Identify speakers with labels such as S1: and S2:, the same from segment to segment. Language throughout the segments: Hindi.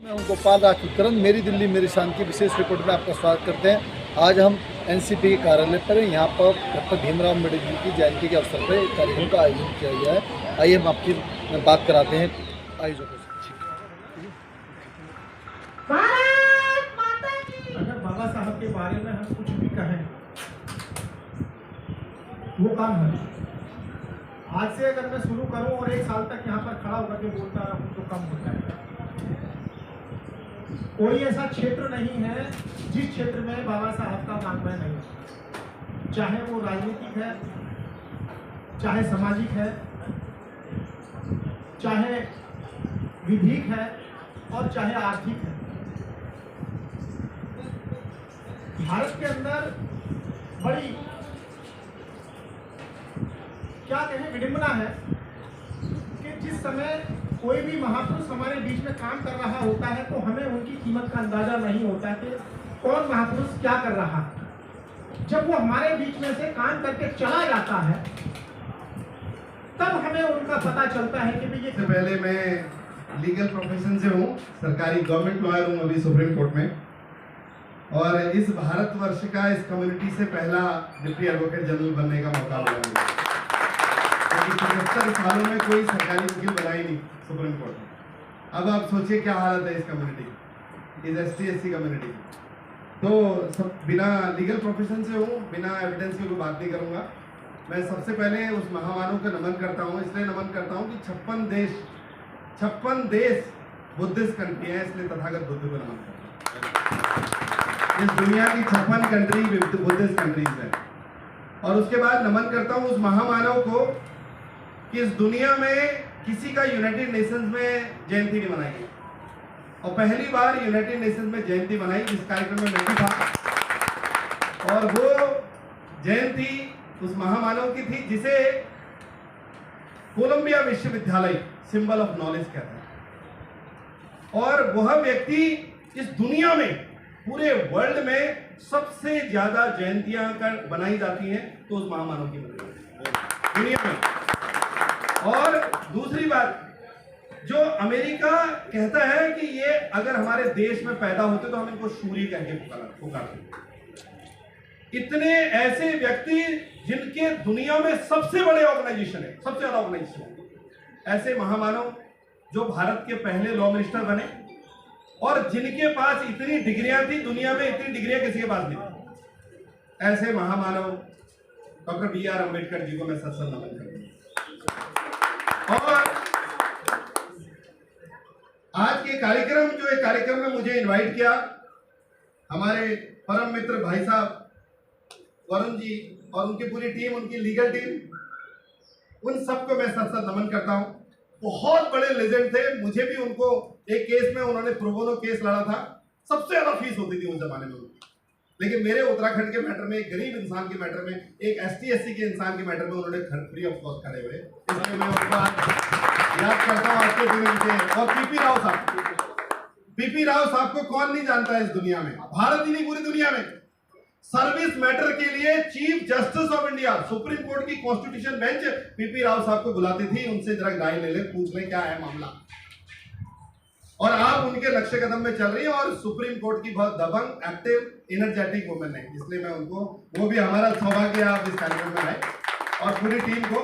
S1: मैं हूं गोपाल राजपुत्रन, मेरी दिल्ली मेरी शांति विशेष रिपोर्ट में आपका स्वागत करते हैं। आज हम एनसीपी के कार्यालय पर हैं। यहाँ पर डॉक्टर भीमराव अम्बेडकर की जयंती के अवसर पर एक कार्यक्रम का आयोजन किया गया है। आइए हम आपकी बात कराते हैं आयोजकों से।
S2: अगर बाबा साहब के बारे में हम कुछ भी कहें वो काम है। आज से अगर मैं शुरू करूं और 1 साल तक यहाँ पर खड़ा होकर के बोलता रहूं तो कम हो जाएगा। कोई ऐसा क्षेत्र नहीं है जिस क्षेत्र में बाबा साहब का वांग्मय नहीं है, चाहे वो राजनीतिक है, चाहे सामाजिक है, चाहे विधिक है और चाहे आर्थिक है। भारत के अंदर बड़ी क्या कहें विडंबना है कि जिस समय कोई भी महापुरुष हमारे बीच में काम कर रहा होता है तो हमें उनकी कीमत का अंदाजा नहीं होता कि कौन महापुरुष क्या कर रहा है। जब वो हमारे बीच में से काम करके चला जाता है तब हमें उनका पता चलता है कि ये।
S3: सबसे पहले मैं लीगल प्रोफेशन से हूँ, सरकारी गवर्नमेंट लॉयर हूँ अभी सुप्रीम कोर्ट में, और इस भारतवर्ष का इस कम्युनिटी से पहला डिप्टी एडवोकेट जनरल बनने का मौका मिला मुझे, क्योंकि 75 सालों में कोई सरकारी वकील बना ही नहीं सुप्रीम कोर्ट में। अब आप सोचिए क्या हालत है इस कम्युनिटी की, इस ST/SC कम्युनिटी की। तो सब बिना लीगल प्रोफेशन से हूँ, बिना एविडेंस की कोई बात नहीं करूँगा। मैं सबसे पहले उस महामानव का नमन करता हूँ, इसलिए नमन करता हूँ कि 56 देश बुद्धिस्ट कंट्री है, इसलिए तथागत बुद्ध को नमन करता हूँ। इस दुनिया की 56 कंट्री बुद्धिस्ट कंट्रीज है। और उसके बाद नमन करता हूँ उस महामानव को कि इस दुनिया में किसी का यूनाइटेड नेशंस में जयंती नहीं मनाई गई, और पहली बार यूनाइटेड नेशंस में जयंती मनाई जिस कार्यक्रम में मैं भी था। और वो जयंती उस महामानव की थी जिसे कोलंबिया विश्वविद्यालय सिंबल ऑफ नॉलेज कहता है। और वह व्यक्ति इस दुनिया में, पूरे वर्ल्ड में सबसे ज्यादा जयंतियां बनाई जाती हैं तो उस महामानव की दुनिया में। और दूसरी बात, जो अमेरिका कहता है कि ये अगर हमारे देश में पैदा होते तो हम इनको शूरी कह के पुकारते। इतने ऐसे व्यक्ति जिनके दुनिया में सबसे बड़े ऑर्गेनाइजेशन है, सबसे ज्यादा ऑर्गेनाइजेशन है, ऐसे महामानव जो भारत के पहले लॉ मिनिस्टर बने और जिनके पास इतनी डिग्रियां थी, दुनिया में इतनी डिग्रियां किसी के पास नहीं। ऐसे महामानव डॉक्टर BR अम्बेडकर जी को मैं सत नमन करता हूं। और आज के कार्यक्रम, जो एक कार्यक्रम में मुझे इनवाइट किया, हमारे परम मित्र भाई साहब वरुण जी और उनकी पूरी टीम, उनकी लीगल टीम, उन सबको मैं सत नमन करता हूं। बहुत बड़े लेजेंड थे, मुझे भी उनको एक केस में उन्होंने प्रोबोनो केस लड़ा था, सबसे ज्यादा फीस होती थी उस जमाने में। लेकिन मेरे उत्तराखंड के मैटर में, एक गरीब इंसान के मैटर में, एक ST/SC के इंसान के मैटर में उन्होंने फ्री ऑफ कॉस्ट खड़े हुए, इसलिए मैं उनको याद करता हूँ आज के दिन उनके। और PP राव साहब को कौन नहीं जानता है इस दुनिया में, भारत ही नहीं पूरी दुनिया में। सर्विस मैटर के लिए chief justice of India, supreme court की कॉन्स्टिट्यूशन बेंच PP राव साहब को बुलाती थी, उनसे जरा राय ले ले, पूछ ले क्या है मामला। और आप उनके नक्शे कदम में चल रही है, और सुप्रीम कोर्ट की बहुत दबंग, एक्टिव, एनर्जेटिक वुमेन है, इसलिए मैं उनको, वो भी हमारा सौभाग्य है आप इस कार्यक्रम में आए, और पूरी टीम को।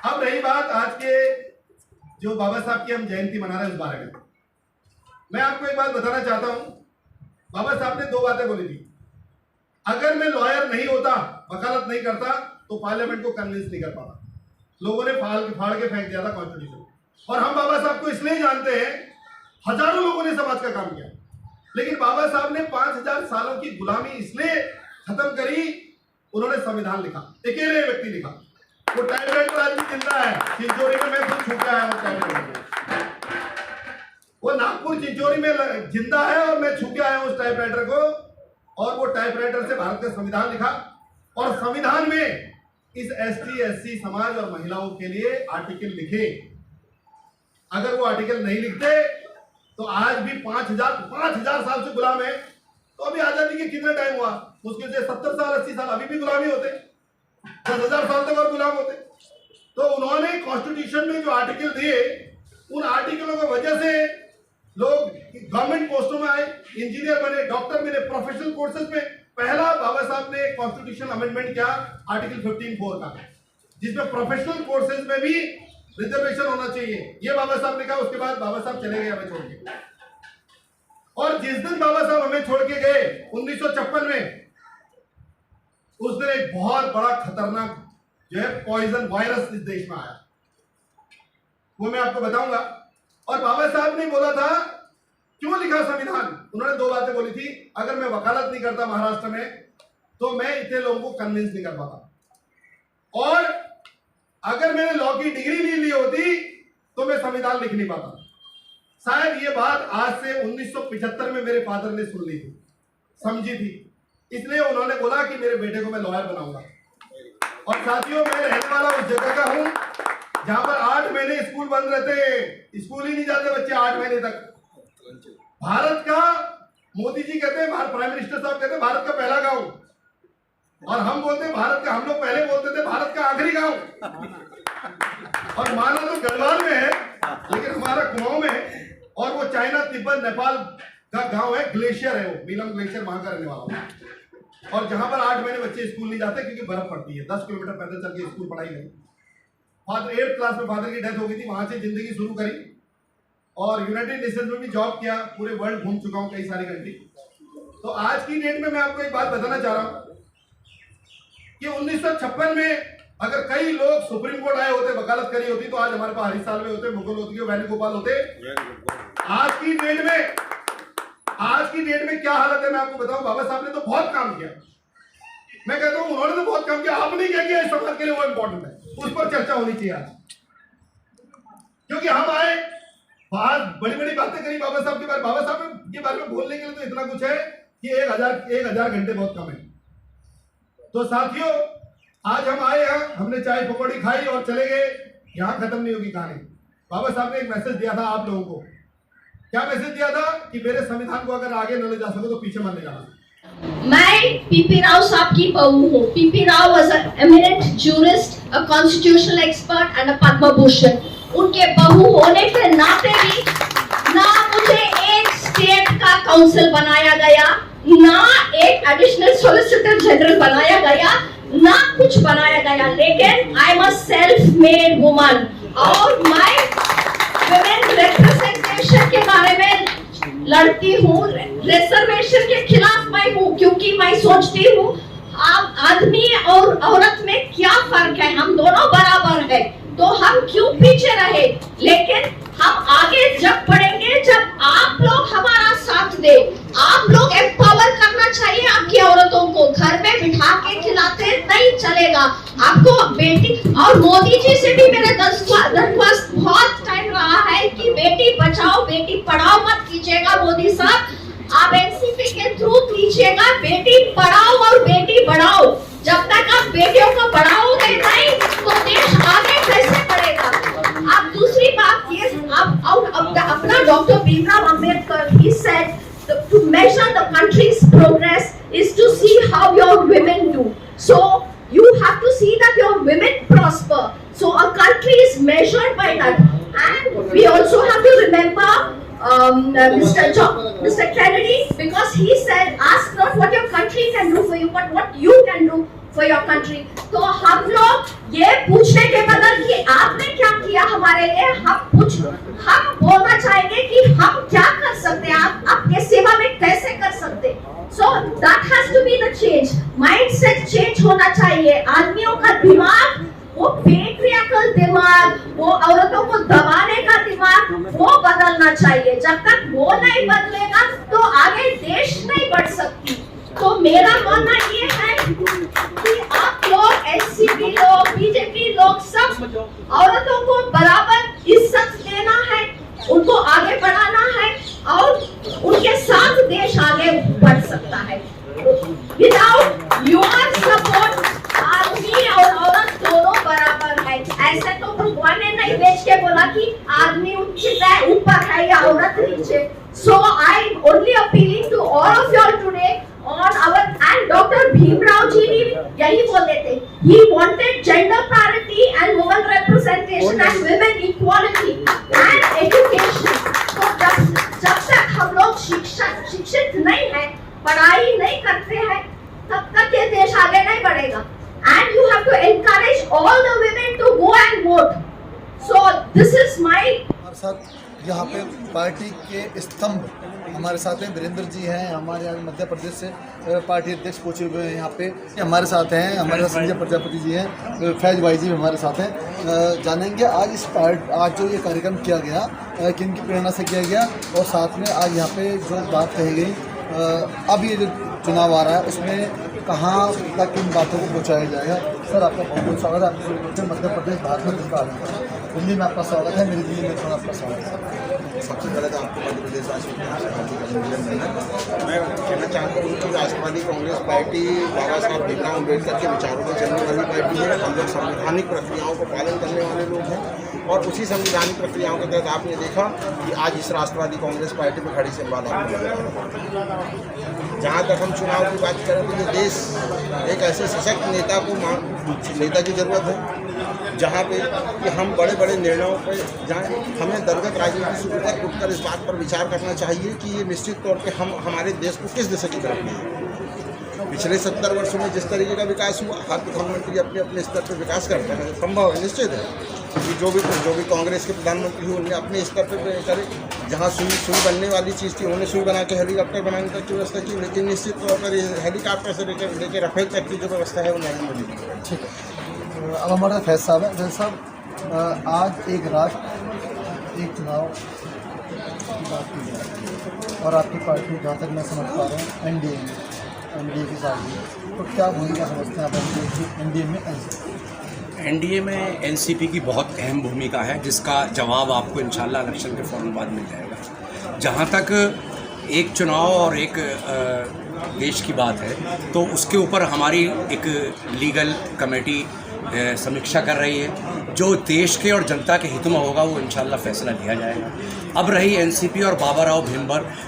S3: अब रही बात आज के जो बाबा साहब की हम जयंती मना रहे हैं उस बारे में, मैं आपको एक बात बताना चाहता हूं। बाबा साहब ने 2 बातें बोली थी। अगर मैं लॉयर नहीं होता, वकालत नहीं करता, तो पार्लियामेंट को कन्विंस नहीं कर पाता। लोगों ने फाड़ के फेंक दिया था कॉन्स्टिट्यूशन। और हम बाबा साहब को इसलिए जानते हैं, हजारों लोगों ने समाज का काम किया, लेकिन बाबा साहब ने 5000 सालों की गुलामी इसलिए खत्म करी, उन्होंने संविधान लिखा, अकेले व्यक्ति लिखा। वो टाइपराइटर आज भी जिंदा है, चिंचोरी में मैं खुद छू के आया हूं टाइपराइटर। वो नागपुर चिंचोरी में जिंदा है और मैं छू के आया हूं उस टाइपराइटर को। और वो टाइपराइटर से भारत का संविधान लिखा, और संविधान में इस ST/SC समाज और महिलाओं के लिए आर्टिकल लिखे। अगर वो आर्टिकल नहीं लिखते तो आज भी 5000 साल से गुलाम है। तो अभी आजादी के कितना टाइम हुआ, मुश्किल से 70 साल 80 साल, अभी भी गुलामी होते, 10,000 साल तक और गुलाम होते। तो उन्होंने कॉन्स्टिट्यूशन में जो आर्टिकल दिए, उन आर्टिकलों की वजह से लोग गवर्नमेंट पोस्टों में आए, इंजीनियर बने, डॉक्टर बने, प्रोफेशनल कोर्सेज में पहला बाबा साहब ने कॉन्स्टिट्यूशन अमेंडमेंट किया आर्टिकल 15(4) का, जिसमें प्रोफेशनल कोर्सेज में भी रिजर्वेशन होना चाहिए। ये बाबा साहब ने कहा। उसके बाद बाबा साहब चले गए हमें छोड़ के। और जिस दिन बाबा साहब हमें छोड़ के गए 1956 में, उस दिन एक बहुत बड़ा खतरनाक जो है पॉइजन वायरस इस देश में आया, वो मैं आपको बताऊंगा। और बाबा साहब ने बोला था, क्यों लिखा संविधान? उन्होंने दो बातें बोली थी। अगर मैं वकालत नहीं करता महाराष्ट्र में तो मैं इतने लोगों को कन्विंस नहीं कर पाता, और अगर मैंने लॉ की डिग्री नहीं ली होती तो मैं संविधान लिख नहीं पाता। शायद ये बात आज से 1975 में मेरे फादर ने सुन ली थी, समझी थी, इसलिए उन्होंने बोला कि मेरे बेटे को मैं लॉयर बनाऊंगा। और साथियों, मैं रहने वाला उस जगह का हूं जहां पर 8 महीने स्कूल बंद रहते, स्कूल ही नहीं जाते बच्चे 8 महीने तक। भारत का, मोदी जी कहते हैं, प्राइम मिनिस्टर साहब कहते हैं भारत का पहला गांव, और हम बोलते हैं भारत का, हम लोग पहले बोलते थे भारत का आखिरी गांव। और माना तो गढ़वाल में है लेकिन हमारा कुमाऊं में है, और वो चाइना, तिब्बत, नेपाल का गांव है, ग्लेशियर है, वो मीलम ग्लेशियर, वहां का रहने वाला है। और जहां पर 8 महीने बच्चे स्कूल नहीं जाते क्योंकि बर्फ पड़ती है, 10 किलोमीटर पैदल चल के स्कूल पढ़ाई गई। फादर 8th क्लास में फादर की डेथ हो गई थी, वहां से जिंदगी शुरू करी और यूनाइटेड नेशंस में भी जॉब किया, पूरे वर्ल्ड घूम चुका हूं, कई सारी कंट्री। तो आज की डेट में मैं आपको एक बात बताना चाह रहा हूं कि 1956 में अगर कई लोग सुप्रीम कोर्ट आए होते, वकालत करी होती, तो आज हमारे पास हरीश साल्वे होते, मुकुल रोहतगी, वेणुगोपाल होते। आज की डेट में क्या हालत है मैं आपको बताऊं। बाबा साहब ने तो बहुत काम किया, मैं कहता हूं उन्होंने तो बहुत काम किया, आपने क्या किया इस समाज के लिए, वो इंपॉर्टेंट है, उस पर चर्चा होनी चाहिए आज। क्योंकि हम आए, बात बड़ी बड़ी बातें करी बाबा साहब के बारे, बाबा साहब के बारे में बोलने के लिए तो इतना कुछ है कि 1000 घंटे बहुत कम है। तो साथियों, आज हम आए हैं, हमने चाय पकौड़ी खाई और चले गए, यहां खत्म नहीं होगी कहानी। बाबा साहब ने एक मैसेज दिया था आप लोगों को। क्या मैसेज दिया था? कि मेरे संविधान को अगर आगे न ले जा सको तो पीछे मत ले जाना।
S4: मैं पीपी राव साहब की बहू हूँ। PP Rao was an eminent jurist, a constitutional expert and a Padma Bhushan. उनके बहू होने के नाते भी ना मुझे एक स्टेट का काउंसिल बनाया गया, ना एक एडिशनल सॉलिसिटर जनरल बनाया गया, ना कुछ बनाया गया, लेकिन I am a self made woman. और मैं वुमेन रिप्रेजेंटेशन के बारे में लड़ती हूँ, रिजर्वेशन के खिलाफ मैं हूँ, क्योंकि मैं सोचती हूँ आप आदमी और औरत में क्या फर्क है, हम दोनों बराबर हैं, तो हम क्यों पीछे रहे। लेकिन हम आगे जब बढ़ेंगे जब आप लोग हमारा साथ दे, आप लोग एम्पावर करना चाहिए आपकी औरतों को, घर में बिठा के खिलाते नहीं चलेगा आपको बेटी। और मोदी जी से भी मेरे दरख्वास्त बहुत टाइम रहा है कि बेटी बचाओ बेटी पढ़ाओ मत कीजिएगा मोदी साहब, आप एनसीपी के थ्रू कीजिएगा बेटी पढ़ाओ और बेटी बढ़ाओ। जब तक आप बेटियों को बढ़ाओगे नहीं तो देश आगे कैसे बढ़ेगा। आप दूसरी बात ये, आप अपना doctor Bhimrao Ambedkar he said to measure the country's progress is to see how your women do. So you have to see that your women prosper. So a country is measured by that. And we also have to remember Mr. Kennedy, because he said, ask not what your country can do for you, but what you can do for your country. तो हम लोग ये पूछने के बदल कि आपने क्या किया हमारे लिए, हम बोलना चाहेंगे कि हम क्या कर सकते हैं, आप आपके सेवा में कैसे कर सकते। So that has to be the change. Mindset change होना चाहिए। आदमियों का दिमाग, वो पेट्रियार्कल दिमाग, वो औरतों को दबाने का दिमाग, वो बदलना चाहिए। जब तक वो नहीं बदलेगा तो आगे देश नहीं बढ़ सकती। तो मेरा मानना ये है कि आप लोग, एनसीपी लोग, बीजेपी लोग, सब औरतों को बराबर इज्जत देना है, उनको आगे बढ़ाना है और उनके साथ देश आगे बढ़ सकता है। विदाउट योर सपोर्ट आदमी और औरत दोनों बराबर है। ऐसे तो भगवान ने नहीं बेच के बोला कि आदमी ऊपर है या औरत नीचे। So I'm only appealing to all of y'all today on our, and Dr. Bhimrao ji भी यही बोलते थे, he wanted gender parity and women representation and women equality and education. तो जब तक हम शिक्षित नहीं है, पढ़ाई नहीं करते हैं, तब तक ये देश आगे नहीं बढ़ेगा। And you have to encourage all the women to go and vote. So this is my
S1: हमारे साथ यहाँ पे पार्टी के स्तंभ हमारे साथ हैं, वीरेंद्र जी हैं, हमारे यहाँ मध्य प्रदेश से पार्टी अध्यक्ष पहुँचे हुए हैं यहाँ पे हमारे साथ हैं, हमारे साथ संजय प्रजापति जी हैं, फैज भाई जी भी हमारे साथ हैं। जानेंगे आज आज जो ये कार्यक्रम किया गया किन की प्रेरणा से किया गया, और साथ में आज यहाँ पे जो बात कही गई, अब ये जो चुनाव आ रहा है उसमें कहाँ तक इन बातों को पहुँचाया जाएगा। सर आपका बहुत बहुत स्वागत है, आपके मध्य प्रदेश भारत में सरकार है, दिल्ली में आपका स्वागत है, मेरी दिल्ली में थोड़ा आपका स्वागत है।
S5: सबसे पहले तो आपको मध्य प्रदेश मैं कहना चाहता हूँ कि राष्ट्रवादी कांग्रेस पार्टी बाबा साहब भीमराव अम्बेडकर के विचारों पर चलने वाली पार्टी है। हम लोग संवैधानिक प्रक्रियाओं को पालन करने वाले लोग हैं, और उसी संवैधानिक प्रक्रियाओं के तहत आपने देखा कि आज इस राष्ट्रवादी कांग्रेस पार्टी में खड़ी संवाद जहाँ तक हम चुनाव की बात करें तो ये देश एक ऐसे सशक्त नेता की ज़रूरत है, जहाँ पे कि हम बड़े बड़े निर्णयों पर जाएँ। हमें दलगत राजनीति से ऊपर उठकर इस बात पर विचार करना चाहिए कि ये निश्चित तौर पे हम हमारे देश को किस दिशा की तरफ ले जाएं। पिछले 70 वर्षों में जिस तरीके का विकास हुआ, हर प्रधानमंत्री अपने अपने स्तर पर विकास करते हैं, संभव है, निश्चित है कि जो भी कांग्रेस के प्रधानमंत्री हुए उन्होंने अपने स्तर पर करे। जहाँ सुई बनने वाली चीज़ थी उन्होंने सुई बना के हेलीकॉप्टर बनाने तक की व्यवस्था की, लेकिन निश्चित तौर पर हेलीकॉप्टर से लेकर राफेल तक की जो व्यवस्था है वो नहीं मिली।
S1: ठीक है, अब हमारा फैज साहब है। फैज साहब, आज एक राष्ट्र एक चुनाव की बात की जाए और आपकी पार्टी जहाँ तक मैं समझ पा रहा हूँ एनडीए के साथ ही, तो क्या भूमिका समझते हैं आप एनडीए में?
S6: एनडीए में एनसीपी की बहुत अहम भूमिका है, जिसका जवाब आपको इंशाल्लाह इलेक्शन के फ़ौरन बाद मिल जाएगा। जहाँ तक एक चुनाव और एक देश की बात है, तो उसके ऊपर हमारी एक लीगल कमेटी समीक्षा कर रही है। जो देश के और जनता के हित में होगा वो इंशाल्लाह फैसला लिया जाएगा। अब रही एनसीपी और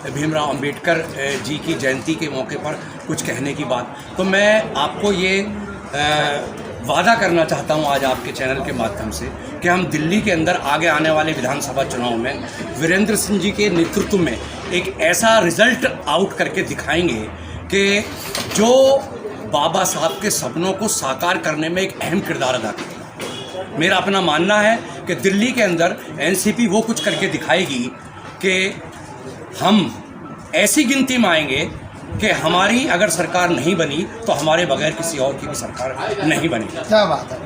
S6: भीमराव अम्बेडकर जी की जयंती के मौके पर कुछ कहने की बात, तो मैं आपको ये वादा करना चाहता हूं आज आपके चैनल के माध्यम से कि हम दिल्ली के अंदर आगे आने वाले विधानसभा चुनाव में वीरेंद्र सिंह जी के नेतृत्व में एक ऐसा रिजल्ट आउट करके दिखाएंगे कि जो बाबा साहब के सपनों को साकार करने में एक अहम किरदार अदा करेगा। मेरा अपना मानना है कि दिल्ली के अंदर एनसीपी वो कुछ करके दिखाएगी कि हम ऐसी गिनती में आएंगे कि हमारी अगर सरकार नहीं बनी तो हमारे बगैर किसी और की भी सरकार नहीं बनी।
S1: क्या बात है।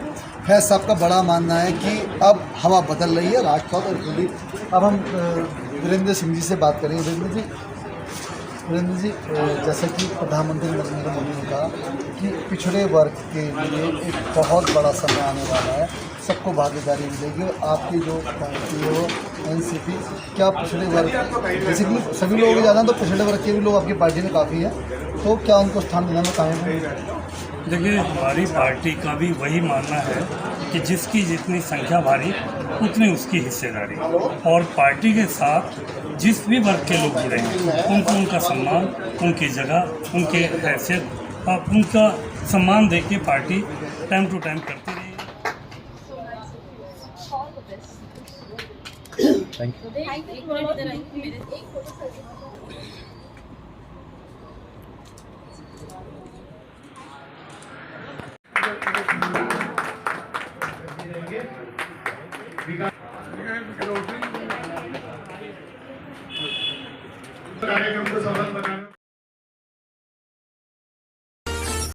S1: फैज साहब का बड़ा मानना है कि अब हवा बदल रही है राजपथ और दिल्ली। अब हम वीरेंद्र सिंह जी से बात करेंगे। वीरेंद्र जी, जैसा कि प्रधानमंत्री नरेंद्र मोदी ने कहा कि पिछड़े वर्ग के लिए एक बहुत बड़ा समय आने वाला है, सबको भागीदारी मिलेगी, और आपकी जो पार्टी हो एनसीपी, क्या पिछड़े वर्ग जैसे कि सभी लोगों को ज़्यादा, तो पिछड़े वर्ग के भी लोग आपकी पार्टी में काफ़ी हैं, तो क्या उनको स्थान देना में कायम है?
S7: देखिए, हमारी पार्टी का भी वही मानना है कि जिसकी जितनी संख्या भारी उतनी उसकी हिस्सेदारी, और पार्टी के साथ जिस भी वर्ग के लोग जुड़े हैं उनको उनका सम्मान, उनकी जगह, उनके हैसियत और उनका सम्मान देके पार्टी टाइम टू टाइम करती रही।
S2: कार्यक्रम को सफल बनाने